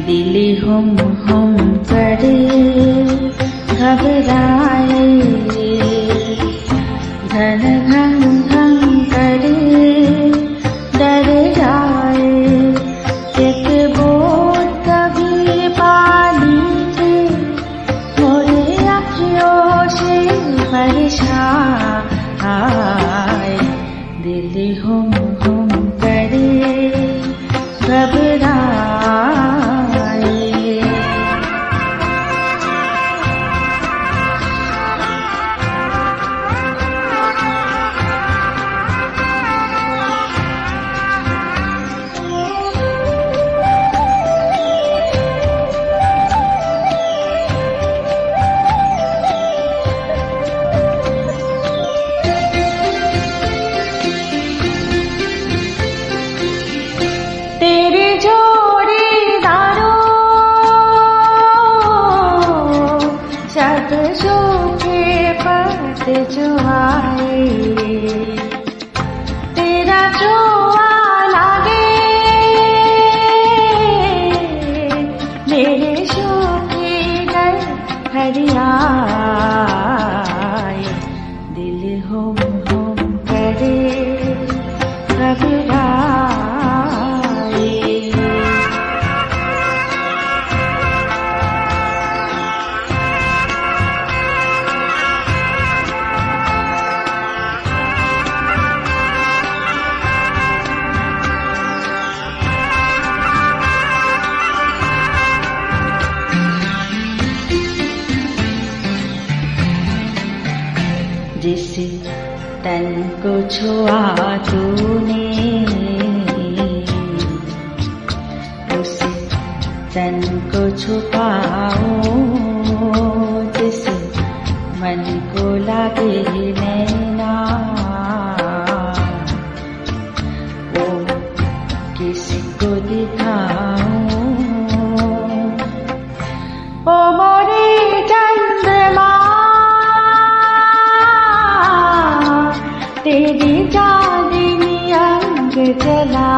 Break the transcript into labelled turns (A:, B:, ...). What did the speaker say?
A: दिल हम करे घबराए, धन धन धन करे डर जाए। एक बोझ कभी पानी से मोरे अखियों से परेशान आए। दिल हम करे घबराए। तेरे जोड़ीदारों शब्द सूखे पत जो आए, तेरा जो लागे मेरे सूखे घर हरियाए। दिल हम करे घबराए। जिस तन को छुआ तूने उस तन को छुपाओ, जिस मन को लगे नैना वो किसको दिखाओ। ओ मोरे चंद्रमा तेरी चांदनी अंग जला